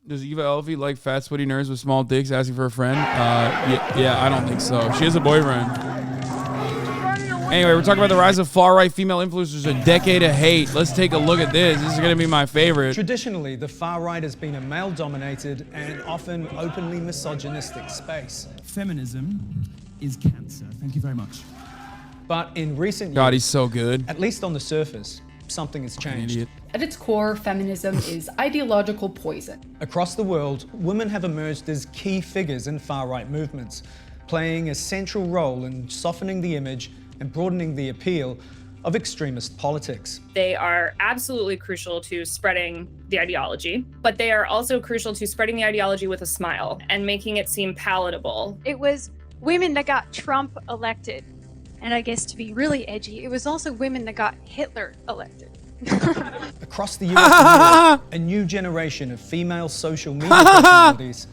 Does Eva Elfie like fat, sweaty nerds with small dicks asking for a friend? Yeah, I don't think so. She has a boyfriend. Anyway, we're talking about the rise of far-right female influencers, a decade of hate. Let's take a look at this. This is going to be my favorite. Traditionally, the far right has been a male-dominated and often openly misogynistic space. Feminism is cancer. Thank you very much. But in recent years, God, he's so good. at least on the surface, something has changed. At its core, feminism is ideological poison. Across the world, women have emerged as key figures in far-right movements, playing a central role in softening the image and broadening the appeal of extremist politics. They are absolutely crucial to spreading the ideology, but they are also crucial to spreading the ideology with a smile and making it seem palatable. It was women that got Trump elected. And I guess to be really edgy, it was also women that got Hitler elected. Across the US and Europe, a new generation of female social media personalities.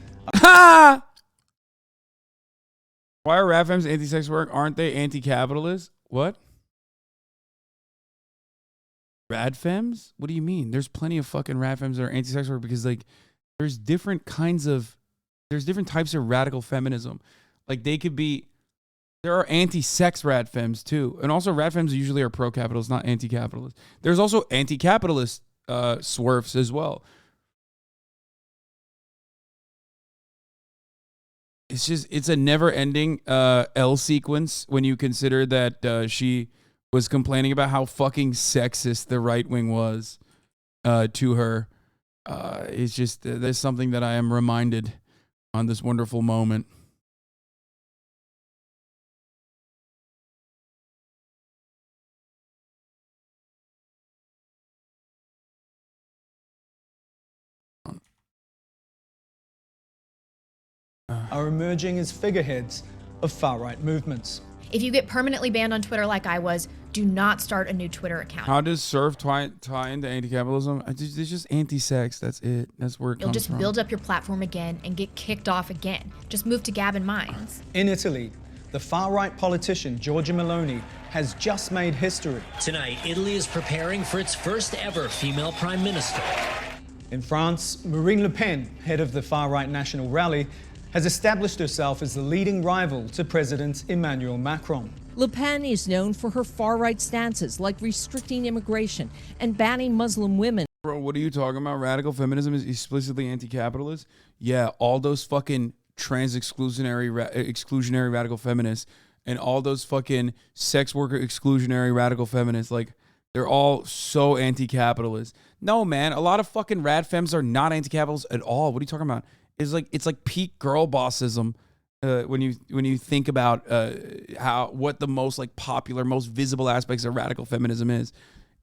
Why are radfems anti-sex work? Aren't they anti-capitalist? What? Radfems? What do you mean? There's plenty of fucking radfems that are anti-sex work because, like, there's different types of radical feminism. Like, they could be, there are anti-sex radfems too. And also radfems usually are pro-capitalist, not anti-capitalist. There's also anti-capitalist swerfs as well. It's a never-ending L sequence when you consider that she was complaining about how fucking sexist the right wing was to her. It's just, there's something that I am reminded on this wonderful moment. Are emerging as figureheads of far-right movements. If you get permanently banned on Twitter like I was, do not start a new Twitter account. How does surf tie into anti-capitalism? It's just anti-sex. That's it. That's where it You'll comes just from. build up your platform again and get kicked off again. Just move to Gavin Mines. In Italy, the far-right politician Giorgia Meloni has just made history. Tonight, Italy is preparing for its first ever female prime minister. In France, Marine Le Pen, head of the far-right National Rally, has established herself as the leading rival to President Emmanuel Macron. Le Pen is known for her far-right stances, like restricting immigration and banning Muslim women. Bro, what are you talking about? Radical feminism is explicitly anti-capitalist? Yeah, all those fucking exclusionary radical feminists and all those fucking sex worker exclusionary radical feminists, like, they're all so anti-capitalist. No, man, a lot of fucking rad femmes are not anti-capitalist at all. What are you talking about? It's like peak girl bossism when you think about what the most like popular, most visible aspects of radical feminism is.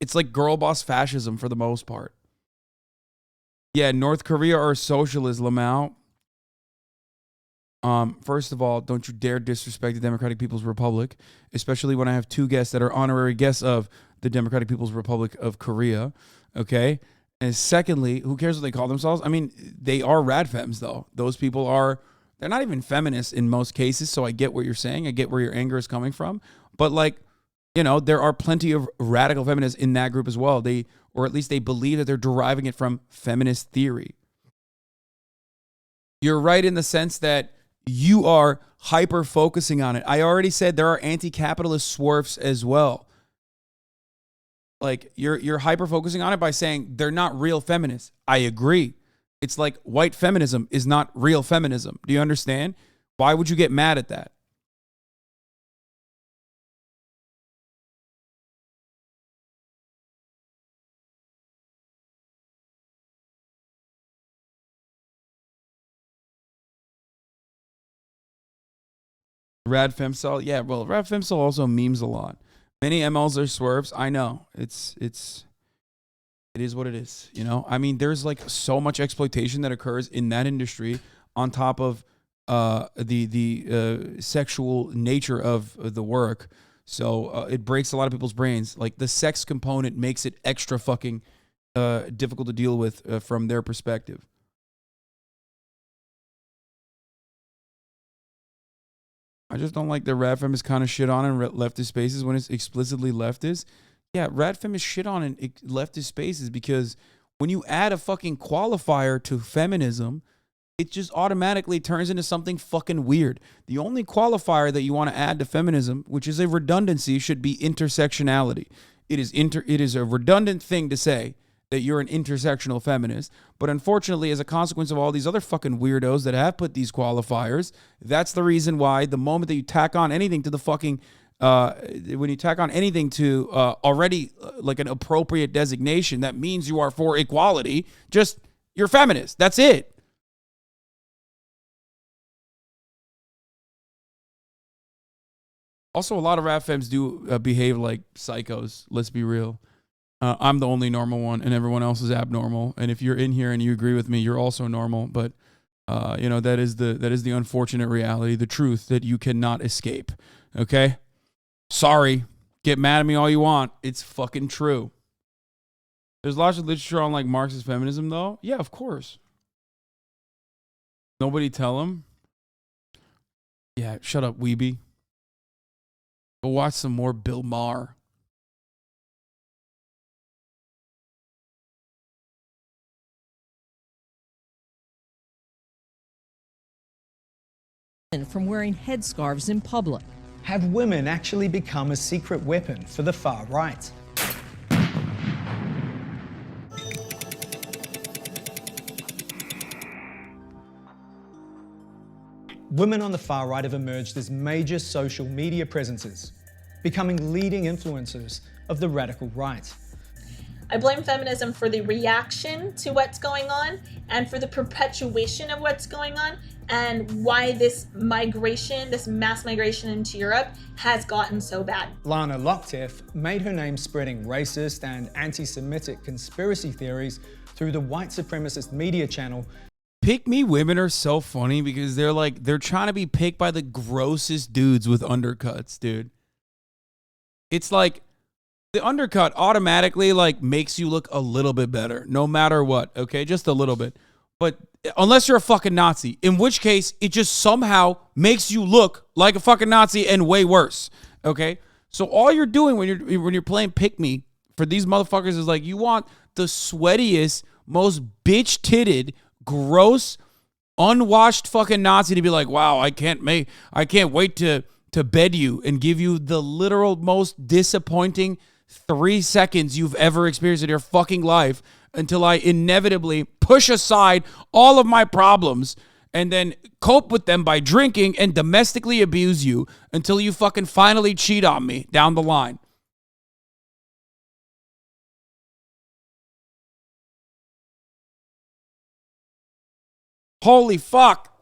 It's like girl boss fascism for the most part. Yeah, North Korea or socialist, Lamau. First of all, don't you dare disrespect the Democratic People's Republic, especially when I have two guests that are honorary guests of the Democratic People's Republic of Korea. Okay. And secondly, who cares what they call themselves? I mean, they are radfems, though. Those people they're not even feminists in most cases, so I get what you're saying. I get where your anger is coming from. But, like, you know, there are plenty of radical feminists in that group as well. Or at least they believe that they're deriving it from feminist theory. You're right in the sense that you are hyper-focusing on it. I already said there are anti-capitalist swerfs as well. Like, you're hyper-focusing on it by saying they're not real feminists. I agree. It's like white feminism is not real feminism. Do you understand? Why would you get mad at that? Rad Femcel? Yeah, well, Rad Femcel also memes a lot. Many MLs are swerves. I know. It is what it is, you know? I mean, there's like so much exploitation that occurs in that industry on top of the sexual nature of the work. So it breaks a lot of people's brains. Like, the sex component makes it extra fucking difficult to deal with from their perspective. I just don't like that Radfem is kind of shit on in leftist spaces when it's explicitly leftist. Yeah, Radfem is shit on in leftist spaces because When you add a fucking qualifier to feminism, it just automatically turns into something fucking weird. The only qualifier that you want to add to feminism, which is a redundancy, should be intersectionality. It is a redundant thing to say that you're an intersectional feminist, but unfortunately, as a consequence of all these other fucking weirdos that have put these qualifiers, that's the reason why the moment that you tack on anything to the fucking when you tack on anything to already like an appropriate designation, that means you are for equality. Just you're feminist. That's it. Also, a lot of rap femmes do behave like psychos. Let's be real. I'm the only normal one, and everyone else is abnormal. And if you're in here and you agree with me, you're also normal. But that is the unfortunate reality, the truth that you cannot escape. Okay, sorry. Get mad at me all you want. It's fucking true. There's lots of literature on like Marxist feminism, though. Yeah, of course. Nobody tell him. Yeah, shut up, weeby. Go watch some more Bill Maher. From wearing headscarves in public. Have women actually become a secret weapon for the far right? Women on the far right have emerged as major social media presences, becoming leading influencers of the radical right. I blame feminism for the reaction to what's going on and for the perpetuation of what's going on and why this migration, this mass migration into Europe has gotten so bad. Lana Lockteff made her name spreading racist and anti-Semitic conspiracy theories through the white supremacist media channel. Pick me women are so funny because they're trying to be picked by the grossest dudes with undercuts, dude. It's like the undercut automatically like makes you look a little bit better, no matter what, okay? Just a little bit. But unless you're a fucking Nazi, in which case it just somehow makes you look like a fucking Nazi and way worse, okay? So all you're doing when you're playing pick me for these motherfuckers is like you want the sweatiest, most bitch-titted, gross, unwashed fucking Nazi to be like, wow, I can't wait to bed you and give you the literal most disappointing 3 seconds you've ever experienced in your fucking life until I inevitably push aside all of my problems and then cope with them by drinking and domestically abuse you until you fucking finally cheat on me down the line. Holy fuck.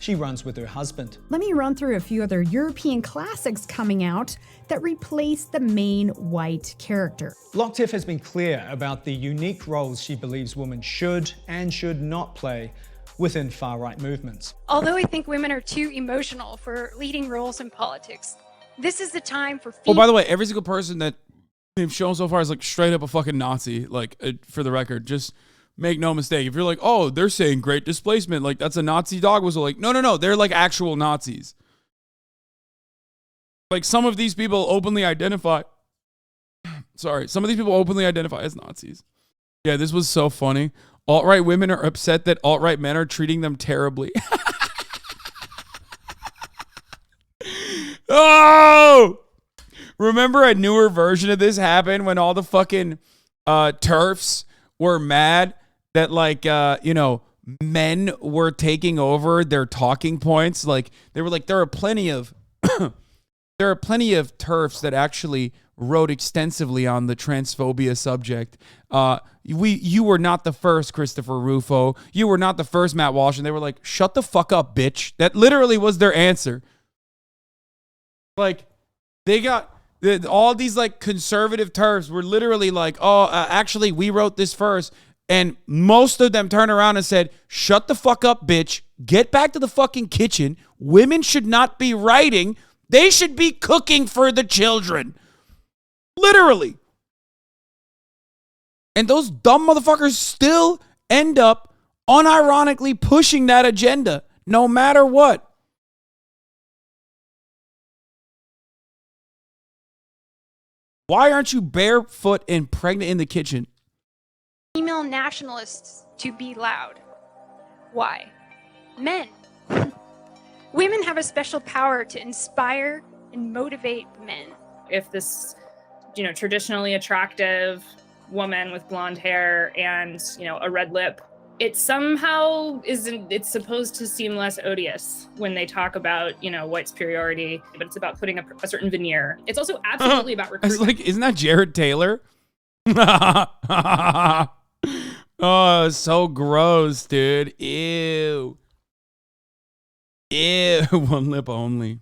She runs with her husband. Let me run through a few other European classics coming out that replace the main white character. Lockteff has been clear about the unique roles she believes women should and should not play within far-right movements. Although I think women are too emotional for leading roles in politics, this is the time for Oh, by the way, every single person that they've shown so far is like straight up a fucking Nazi, like for the record. Just make no mistake. If you're like, oh, they're saying great displacement, like that's a Nazi dog whistle. Like, no. They're like actual Nazis. Like some of these people openly identify. Some of these people openly identify as Nazis. Yeah, this was so funny. Alt-right women are upset that alt-right men are treating them terribly. Oh! Remember a newer version of this happened when all the fucking TERFs were mad that like, men were taking over their talking points. Like they were like, there are plenty of TERFs that actually wrote extensively on the transphobia subject. You were not the first, Christopher Rufo. You were not the first, Matt Walsh. And they were like, shut the fuck up, bitch. That literally was their answer. Like they got all these like conservative TERFs were literally like, actually we wrote this first. And most of them turned around and said, shut the fuck up, bitch. Get back to the fucking kitchen. Women should not be writing. They should be cooking for the children. Literally. And those dumb motherfuckers still end up unironically pushing that agenda, no matter what. Why aren't you barefoot and pregnant in the kitchen? Female nationalists to be loud. Why? Men. Women have a special power to inspire and motivate men. If this, traditionally attractive woman with blonde hair and, a red lip, it somehow it's supposed to seem less odious when they talk about, white superiority, but it's about putting a certain veneer. It's also absolutely about recruitment. It's like, isn't that Jared Taylor? Oh, so gross, dude. Ew. Ew. One lip only.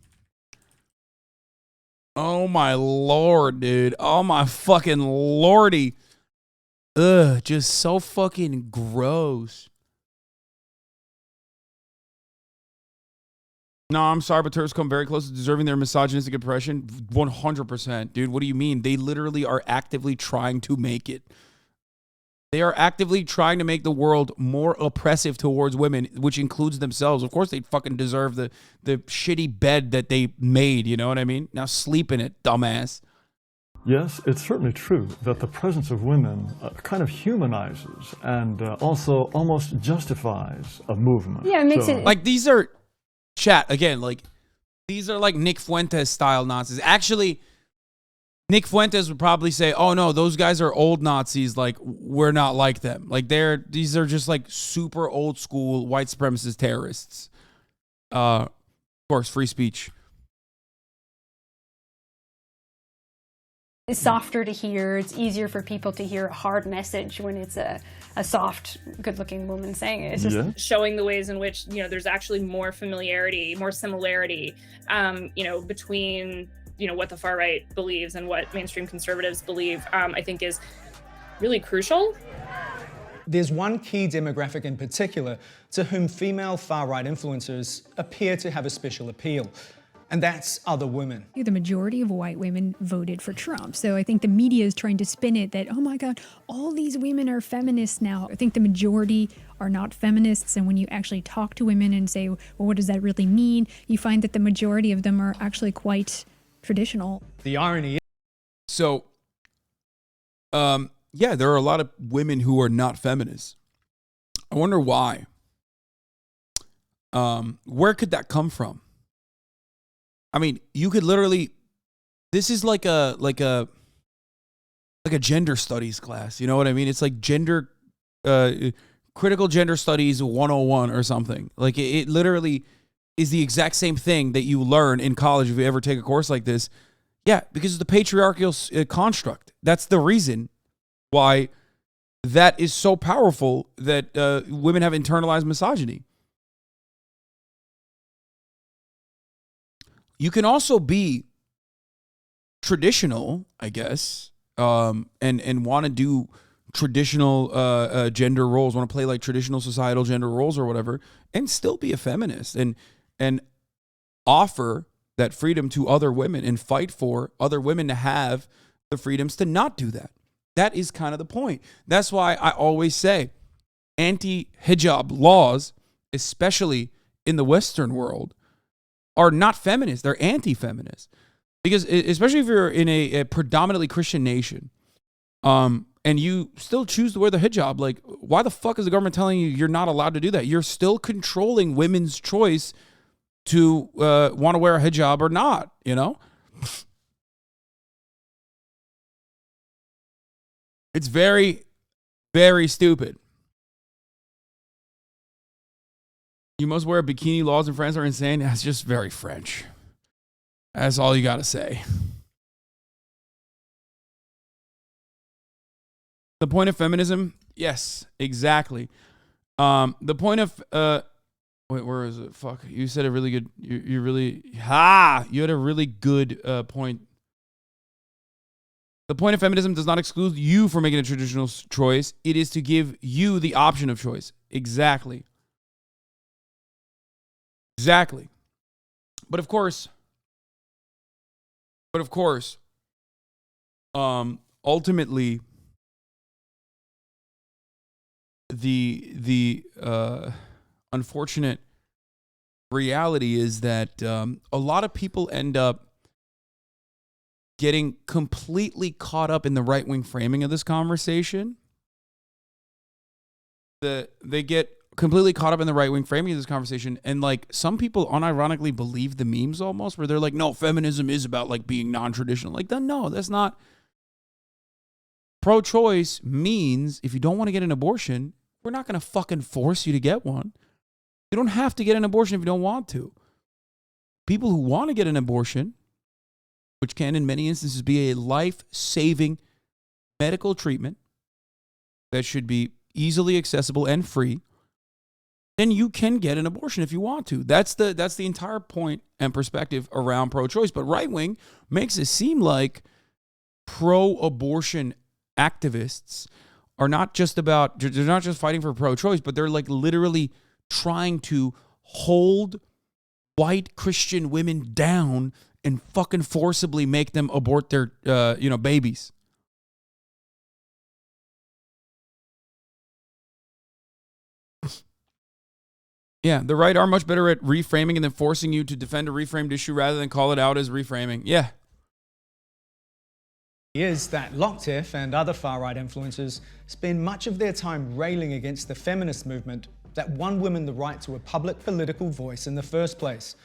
Oh my lord, dude. Oh my fucking lordy. Ugh, just so fucking gross. No, I'm sorry, but turtles come very close to deserving their misogynistic impression. 100%. Dude, what do you mean? They literally are actively trying to make it. They are actively trying to make the world more oppressive towards women, which includes themselves. Of course, they fucking deserve the shitty bed that they made, you know what I mean? Now sleep in it, dumbass. Yes, it's certainly true that the presence of women kind of humanizes and also almost justifies a movement. Yeah, it makes it... Like, these are... Chat, again, like, these are like Nick Fuentes style Nazis. Actually, Nick Fuentes would probably say, oh no, those guys are old Nazis, like, we're not like them. Like, these are just like super old school white supremacist terrorists. Of course, free speech. It's softer to hear. It's easier for people to hear a hard message when it's a soft, good-looking woman saying it. It's just showing the ways in which, there's actually more familiarity, more similarity, between, what the far right believes and what mainstream conservatives believe, I think is really crucial. There's one key demographic in particular to whom female far-right influencers appear to have a special appeal. And that's other women. The majority of white women voted for Trump. So I think the media is trying to spin it that, oh my God, all these women are feminists now. I think the majority are not feminists. And when you actually talk to women and say, well, what does that really mean? You find that the majority of them are actually quite traditional. The irony is... So, yeah, there are a lot of women who are not feminists. I wonder why. Where could that come from? I mean, you could literally, this is like a gender studies class. You know what I mean? It's like critical gender studies 101 or something. Like it literally is the exact same thing that you learn in college if you ever take a course like this. Yeah, because of the patriarchal construct. That's the reason why that is so powerful that women have internalized misogyny. You can also be traditional, I guess, and want to do traditional gender roles, want to play like traditional societal gender roles or whatever, and still be a feminist and offer that freedom to other women and fight for other women to have the freedoms to not do that. That is kind of the point. That's why I always say anti-hijab laws, especially in the Western world, are not feminist. They're anti-feminist. Because especially if you're in a predominantly Christian nation, and you still choose to wear the hijab, like, why the fuck is the government telling you you're not allowed to do that? You're still controlling women's choice to want to wear a hijab or not, you know? It's very, very stupid. You must wear a bikini. Laws in France are insane. That's just very French. That's all you got to say. The point of feminism? Yes, exactly. The point of... wait, where is it? Fuck. You said a really good... You really... You had a really good point. The point of feminism does not exclude you from making a traditional choice. It is to give you the option of choice. Exactly. Exactly. But of course, ultimately, the unfortunate reality is that a lot of people end up getting completely caught up in the right-wing framing of this conversation. They get completely caught up in the right-wing framing of this conversation, and like some people unironically believe the memes almost, where they're like, no, feminism is about like being non-traditional. Like, no, that's not. Pro-choice means if you don't want to get an abortion, we're not going to fucking force you to get one. You don't have to get an abortion if you don't want to. People who want to get an abortion, which can in many instances be a life-saving medical treatment that should be easily accessible and free, then you can get an abortion if you want to. That's the entire point and perspective around pro-choice. But right-wing makes it seem like pro-abortion activists are not just they're not just fighting for pro-choice, but they're like literally trying to hold white Christian women down and fucking forcibly make them abort their babies. Yeah, the right are much better at reframing and then forcing you to defend a reframed issue rather than call it out as reframing. Yeah. Is that Locktiff and other far-right influencers spend much of their time railing against the feminist movement that won women the right to a public political voice in the first place.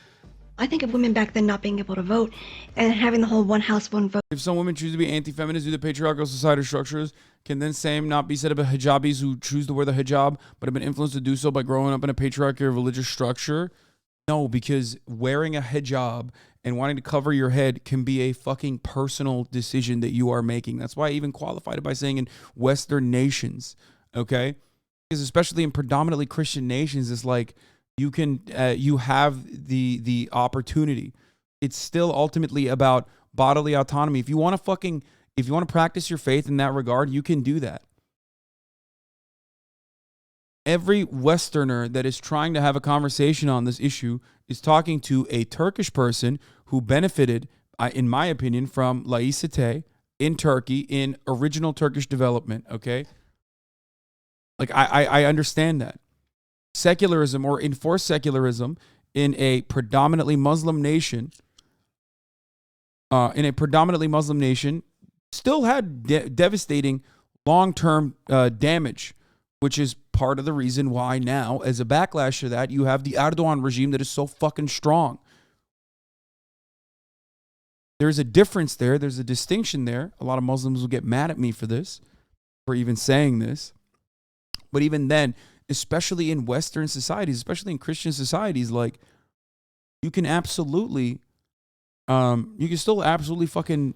I think of women back then not being able to vote and having the whole one house, one vote. If some women choose to be anti-feminist due to patriarchal societal structures, can then same not be said about hijabis who choose to wear the hijab but have been influenced to do so by growing up in a patriarchal religious structure? No, because wearing a hijab and wanting to cover your head can be a fucking personal decision that you are making. That's why I even qualified it by saying in Western nations, okay? Because especially in predominantly Christian nations, it's like you have the opportunity. It's still ultimately about bodily autonomy. If you want to practice your faith in that regard, you can do that. Every Westerner that is trying to have a conversation on this issue is talking to a Turkish person who benefited, in my opinion, from laicite in Turkey in original Turkish development, okay? Like, I understand that. Secularism or enforced secularism in a predominantly Muslim nation, still had devastating long-term damage, which is part of the reason why now, as a backlash to that, you have the Erdogan regime that is so fucking strong. There's a difference there. There's a distinction there. A lot of Muslims will get mad at me for this, for even saying this. But even then, especially in Western societies, especially in Christian societies, like, you can absolutely, you can still absolutely fucking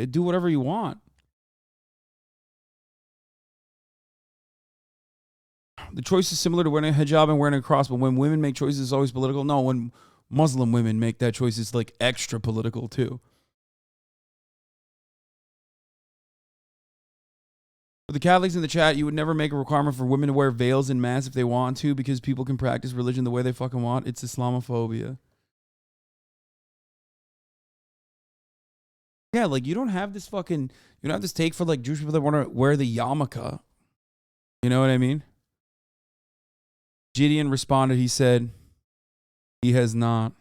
do whatever you want. The choice is similar to wearing a hijab and wearing a cross, but when women make choices, it's always political. No, when Muslim women make that choice, it's like extra political too. For the Catholics in the chat, you would never make a requirement for women to wear veils in mass if they want to, because people can practice religion the way they fucking want. It's Islamophobia. Yeah, like you don't have this take for like Jewish people that want to wear the yarmulke. You know what I mean? Gideon responded, he said, he has not.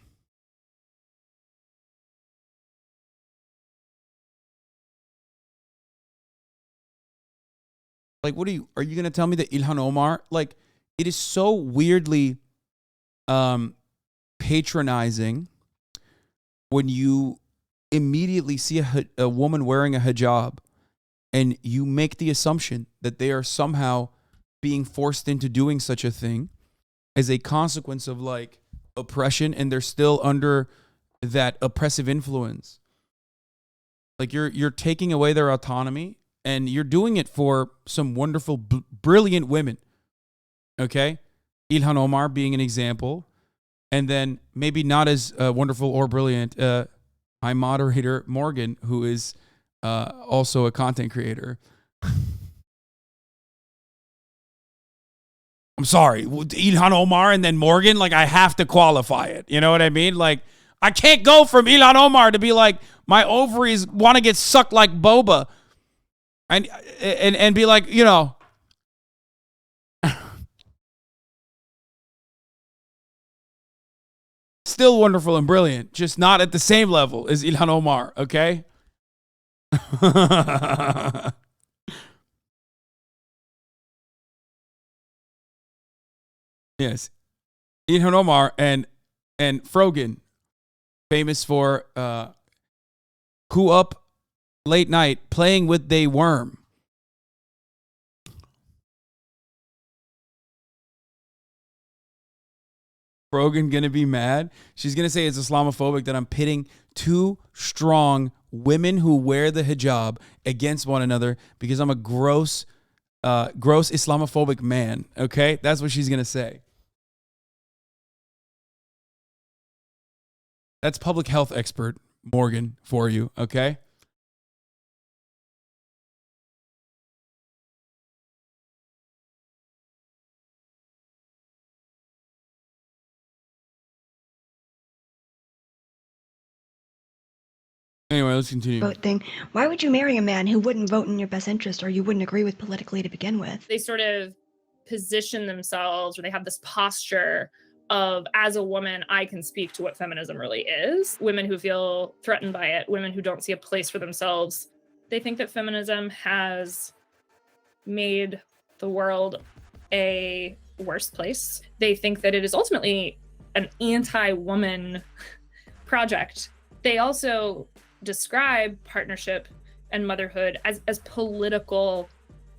Like, are you going to tell me that Ilhan Omar, like, it is so weirdly patronizing when you immediately see a woman wearing a hijab and you make the assumption that they are somehow being forced into doing such a thing as a consequence of like oppression, and they're still under that oppressive influence. Like you're taking away their autonomy, and you're doing it for some wonderful, brilliant women. Okay? Ilhan Omar being an example. And then maybe not as wonderful or brilliant, my moderator, Morgan, who is also a content creator. I'm sorry, Ilhan Omar and then Morgan, like I have to qualify it. You know what I mean? Like I can't go from Ilhan Omar to be like, my ovaries want to get sucked like boba. And be like, you know, still wonderful and brilliant, just not at the same level as Ilhan Omar, okay? Yes. Ilhan Omar and Frogan, famous for who up late night playing with they worm. Frogan gonna be mad. She's gonna say it's Islamophobic that I'm pitting two strong women who wear the hijab against one another because I'm a gross Islamophobic man. Okay, that's what she's gonna say. That's public health expert Morgan for you, okay? Anyway, let's continue. Vote thing. Why would you marry a man who wouldn't vote in your best interest or you wouldn't agree with politically to begin with? They sort of position themselves, or they have this posture of, as a woman, I can speak to what feminism really is. Women who feel threatened by it, women who don't see a place for themselves, they think that feminism has made the world a worse place. They think that it is ultimately an anti-woman project. They also describe partnership and motherhood as political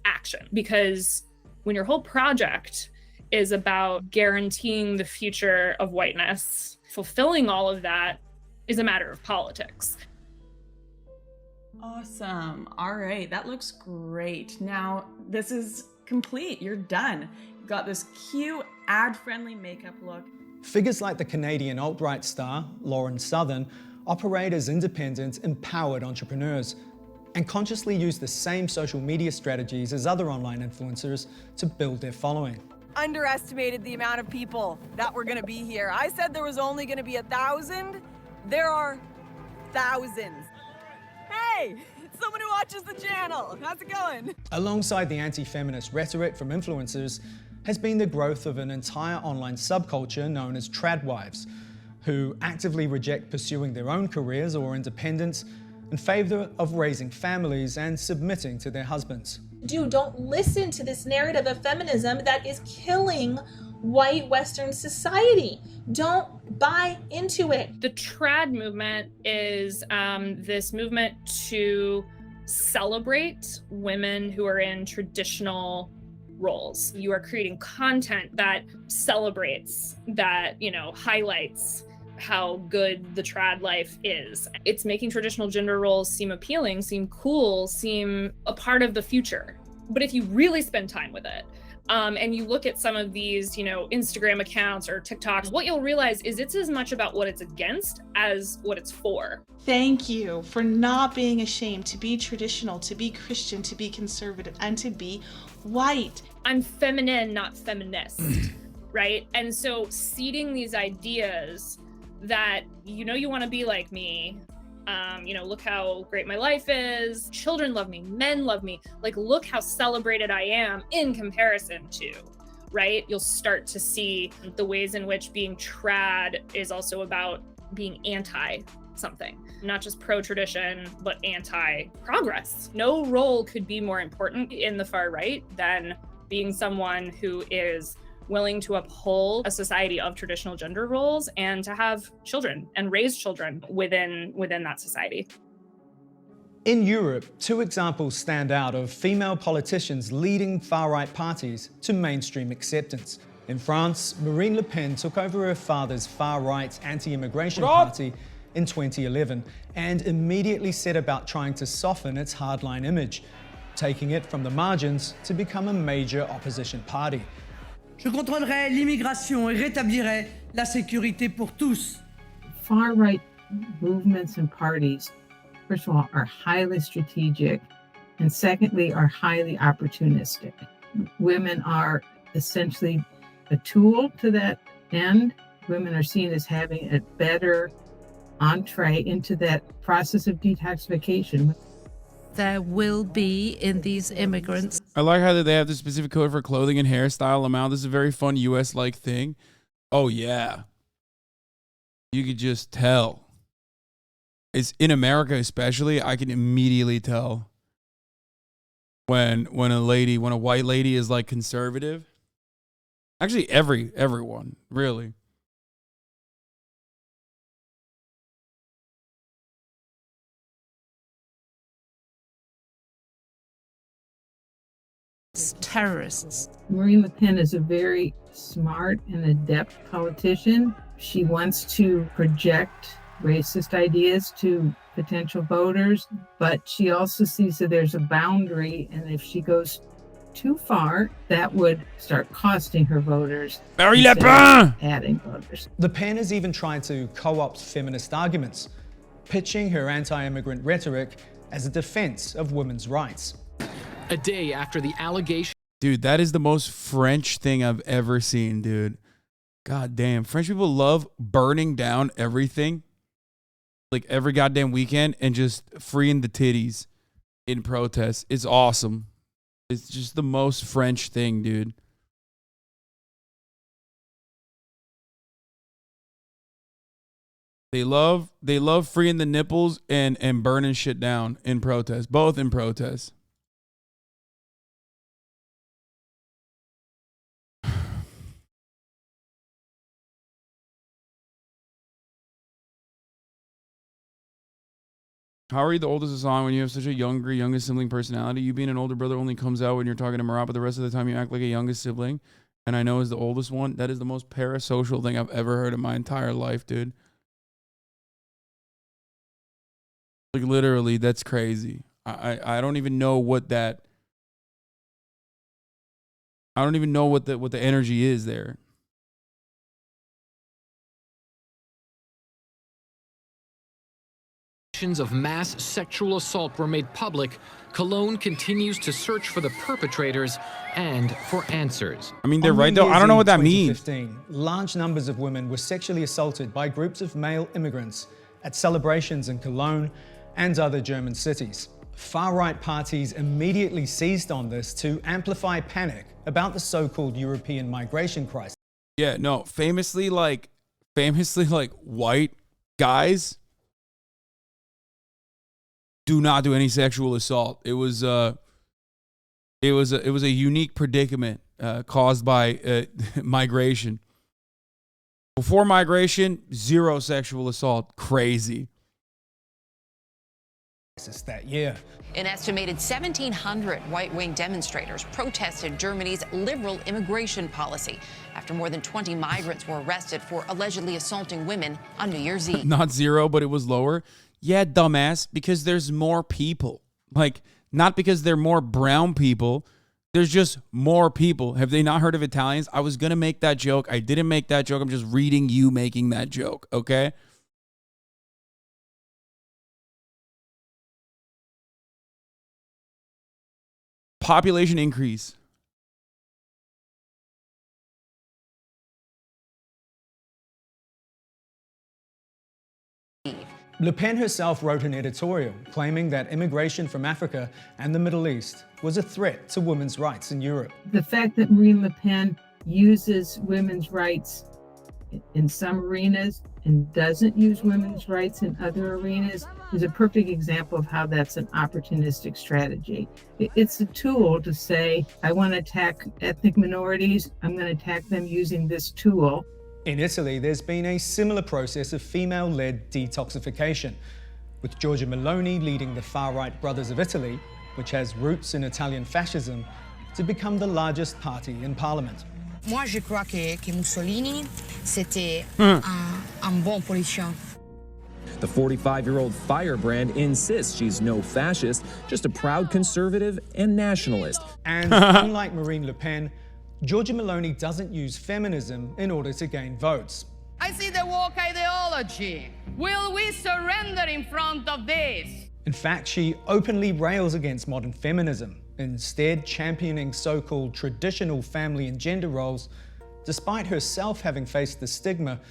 action, because when your whole project is about guaranteeing the future of whiteness, fulfilling all of that is a matter of politics. Awesome. All right, that looks great. Now, this is complete. You're done. You've got this cute ad-friendly makeup look. Figures like the Canadian alt-right star, Lauren Southern, operate as independent, empowered entrepreneurs and consciously use the same social media strategies as other online influencers to build their following. Underestimated the amount of people that were gonna be here. I said there was only gonna be 1,000. There are thousands. Hey, it's someone who watches the channel. How's it going? Alongside the anti-feminist rhetoric from influencers has been the growth of an entire online subculture known as tradwives, who actively reject pursuing their own careers or independence in favor of raising families and submitting to their husbands. Don't listen to this narrative of feminism that is killing white Western society. Don't buy into it. The trad movement is this movement to celebrate women who are in traditional roles. You are creating content that celebrates, that, highlights how good the trad life is. It's making traditional gender roles seem appealing, seem cool, seem a part of the future. But if you really spend time with it, and you look at some of these, Instagram accounts or TikToks, what you'll realize is it's as much about what it's against as what it's for. Thank you for not being ashamed to be traditional, to be Christian, to be conservative, and to be white. I'm feminine, not feminist, right? And so seeding these ideas that, you want to be like me, look how great my life is, children love me, men love me, like, look how celebrated I am in comparison to, right? You'll start to see the ways in which being trad is also about being anti something, not just pro-tradition, but anti-progress. No role could be more important in the far right than being someone who is willing to uphold a society of traditional gender roles and to have children and raise children within that society. In Europe, two examples stand out of female politicians leading far-right parties to mainstream acceptance. In France, Marine Le Pen took over her father's far-right anti-immigration party in 2011 and immediately set about trying to soften its hardline image, taking it from the margins to become a major opposition party. Je contrôlerai l'immigration et rétablirai la sécurité pour tous. Far-right movements and parties, first of all, are highly strategic, and secondly, are highly opportunistic. Women are essentially a tool to that end. Women are seen as having a better entree into that process of detoxification. There will be in these immigrants. I like how they have the specific code for clothing and hairstyle amount. This is a very fun US-like thing. Oh, yeah. You could just tell. is in America especially, I can immediately tell when a white lady is like conservative. Actually, everyone, really. Terrorists. Marine Le Pen is a very smart and adept politician. She wants to project racist ideas to potential voters, but she also sees that there's a boundary, and if she goes too far, that would start costing her voters. Marine Le Pen! Adding voters. Le Pen has even tried to co-opt feminist arguments, pitching her anti-immigrant rhetoric as a defense of women's rights. A day after the allegation. Dude, that is the most French thing I've ever seen, dude. God damn. French people love burning down everything, like every goddamn weekend, and just freeing the titties in protest. It's awesome. It's just the most French thing, dude. They love freeing the nipples and burning shit down in protest, both in protest. How are you the oldest Hasan when you have such a youngest sibling personality? You being an older brother only comes out when you're talking to Marat, but the rest of the time you act like a youngest sibling. And I know as the oldest one, that is the most parasocial thing I've ever heard in my entire life, dude. Like literally, that's crazy. I don't even know what that. I don't even know what the energy is there. Of mass sexual assault were made public, Cologne continues to search for the perpetrators and for answers. I mean, they're right though. I don't know what that means. 2015, large numbers of women were sexually assaulted by groups of male immigrants at celebrations in Cologne and other German cities. Far-right parties immediately seized on this to amplify panic about the so-called European migration crisis. Yeah, no, famously like white guys do not do any sexual assault. It was a unique predicament caused by migration. Before migration, zero sexual assault. Crazy. That year. An estimated 1,700 right-wing demonstrators protested Germany's liberal immigration policy after more than 20 migrants were arrested for allegedly assaulting women on New Year's Eve. Not zero, but it was lower. Yeah, dumbass, because there's more people. Like, not because there are more brown people. There's just more people. Have they not heard of Italians? I was going to make that joke. I didn't make that joke. I'm just reading you making that joke, okay? Population increase. Le Pen herself wrote an editorial claiming that immigration from Africa and the Middle East was a threat to women's rights in Europe. The fact that Marine Le Pen uses women's rights in some arenas and doesn't use women's rights in other arenas is a perfect example of how that's an opportunistic strategy. It's a tool to say, I want to attack ethnic minorities, I'm going to attack them using this tool. In Italy, there's been a similar process of female-led detoxification, with Giorgia Meloni leading the far-right Brothers of Italy, which has roots in Italian fascism, to become the largest party in parliament. Moi, je crois que Mussolini, c'était un bon politicien. The 45-year-old firebrand insists she's no fascist, just a proud conservative and nationalist. And unlike Marine Le Pen, Giorgia Meloni doesn't use feminism in order to gain votes. I see the woke ideology. Will we surrender in front of this? In fact, she openly rails against modern feminism, instead championing so-called traditional family and gender roles, despite herself having faced the stigma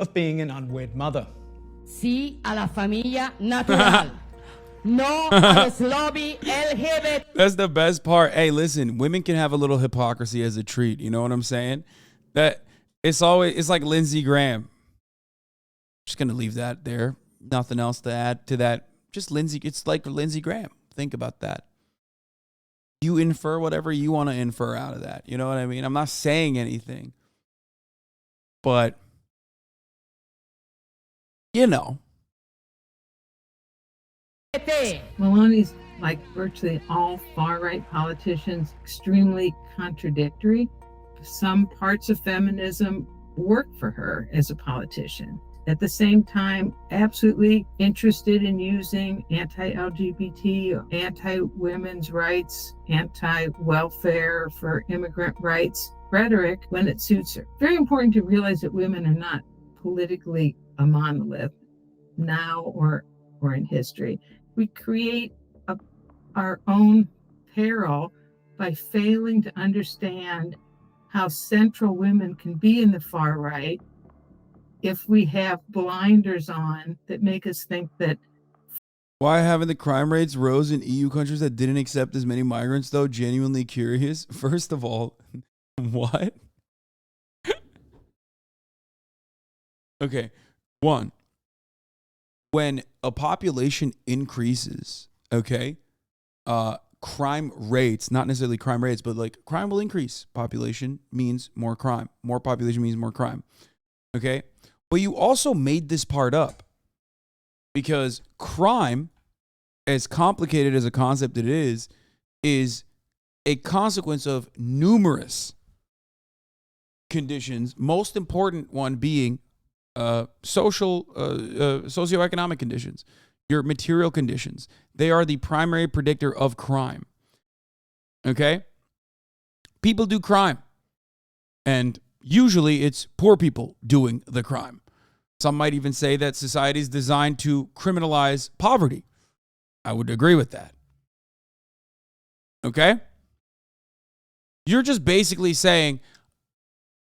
of being an unwed mother. Sí a la familia natural. No a los lobby LGBT. That's the best part. Hey, listen, women can have a little hypocrisy as a treat. You know what I'm saying? That it's like Lindsey Graham. Just gonna leave that there. Nothing else to add to that. Just Lindsey. It's like Lindsey Graham. Think about that. You infer whatever you want to infer out of that. You know what I mean? I'm not saying anything. But, you know. Maloney's, like virtually all far-right politicians, extremely contradictory. Some parts of feminism work for her as a politician. At the same time, absolutely interested in using anti-LGBT, anti-women's rights, anti-welfare for immigrant rights rhetoric when it suits her. Very important to realize that women are not politically a monolith now or in history. We create our own peril by failing to understand how central women can be in the far right if we have blinders on that make us think that. Why haven't the crime rates rose in EU countries that didn't accept as many migrants, though? Genuinely curious. First of all, what? Okay. One, when a population increases, okay, crime rates, not necessarily crime rates, but like crime will increase. Population means more crime. More population means more crime. Okay. But you also made this part up because crime, as complicated as a concept it is a consequence of numerous conditions, most important one being socioeconomic conditions, your material conditions. They are the primary predictor of crime. Okay? People do crime. And usually it's poor people doing the crime. Some might even say that society is designed to criminalize poverty. I would agree with that. Okay? You're just basically saying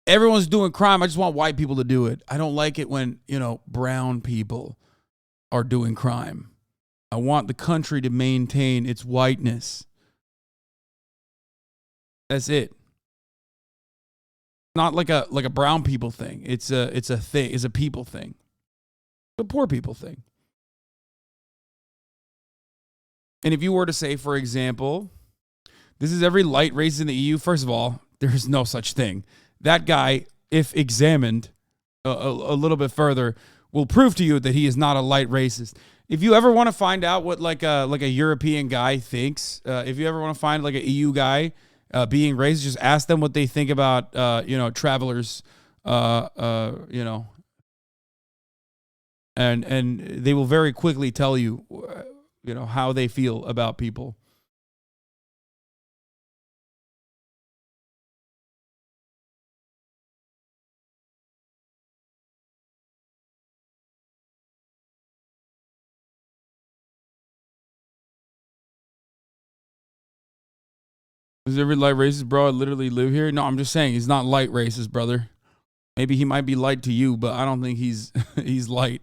everyone's doing crime. I just want white people to do it. I don't like it when, brown people are doing crime. I want the country to maintain its whiteness. That's it. Not like a brown people thing. It's a thing. It's a people thing. It's a poor people thing. And if you were to say, for example, this is every light racist in the EU, first of all, there's no such thing. That guy, if examined a little bit further, will prove to you that he is not a light racist. If you ever want to find out what like a European guy thinks, if you ever want to find like an EU guy being racist, just ask them what they think about travelers, and they will very quickly tell you, how they feel about people. Is every light racist, bro? I literally live here. No, I'm just saying he's not light racist, brother. Maybe he might be light to you, but I don't think he's light.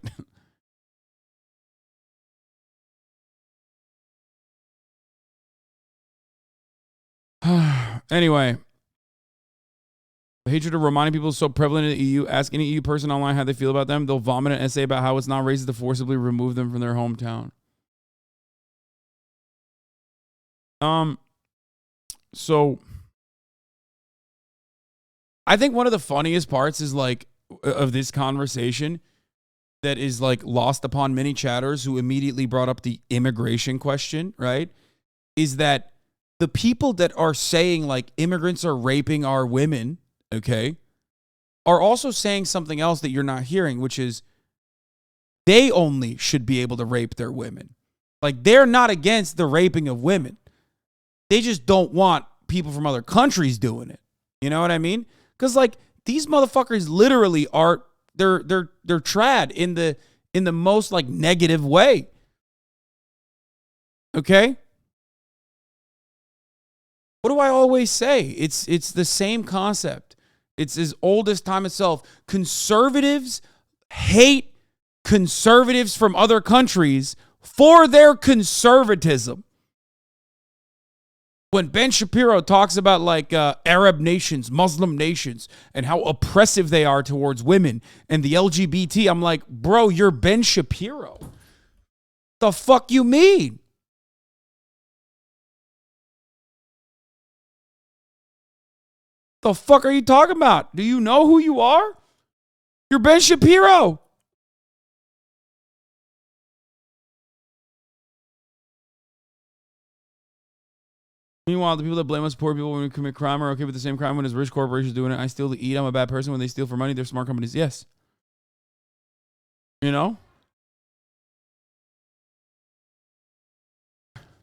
Anyway, the hatred of Romani people is so prevalent in the EU. Ask any EU person online how they feel about them. They'll vomit an essay about how it's not racist to forcibly remove them from their hometown. So I think one of the funniest parts is of this conversation that is lost upon many chatters who immediately brought up the immigration question, right? Is that the people that are saying immigrants are raping our women, okay, are also saying something else that you're not hearing, which is they only should be able to rape their women. They're not against the raping of women. They just don't want people from other countries doing it. You know what I mean? Because these motherfuckers literally are they're trad in the most negative way. Okay? What do I always say? It's the same concept. It's as old as time itself. Conservatives hate conservatives from other countries for their conservatism. When Ben Shapiro talks about like Arab nations, Muslim nations, and how oppressive they are towards women and the LGBT, I'm like, bro, you're Ben Shapiro. The fuck you mean? The fuck are you talking about? Do you know who you are? You're Ben Shapiro. Meanwhile, the people that blame us poor people when we commit crime are okay with the same crime when it's rich corporations doing it. I steal to eat. I'm a bad person when they steal for money. They're smart companies. Yes. You know?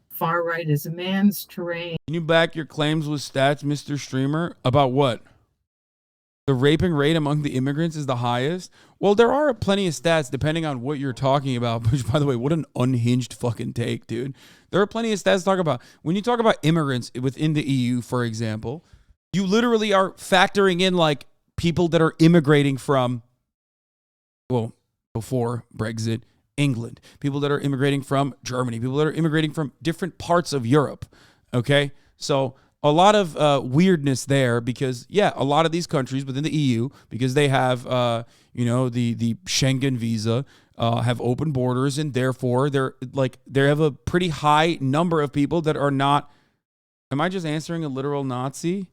Far right is a man's terrain. Can you back your claims with stats, Mr. Streamer? About what? The raping rate among the immigrants is the highest? Well, there are plenty of stats depending on what you're talking about. Which, by the way, what an unhinged fucking take, dude. There are plenty of stats to talk about. When you talk about immigrants within the EU, for example, you literally are factoring in like people that are immigrating from, well, before Brexit, England, people that are immigrating from Germany, people that are immigrating from different parts of Europe. Okay, so a lot of weirdness there because, yeah, a lot of these countries within the EU, because they have, the Schengen visa, have open borders, and therefore they have a pretty high number of people that are not. Am I just answering a literal Nazi?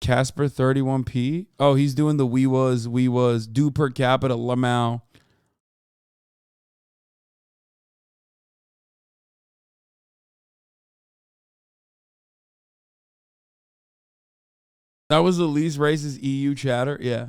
Casper 31p. Oh, he's doing the we was do per capita Lamau. That was the least racist EU chatter. Yeah.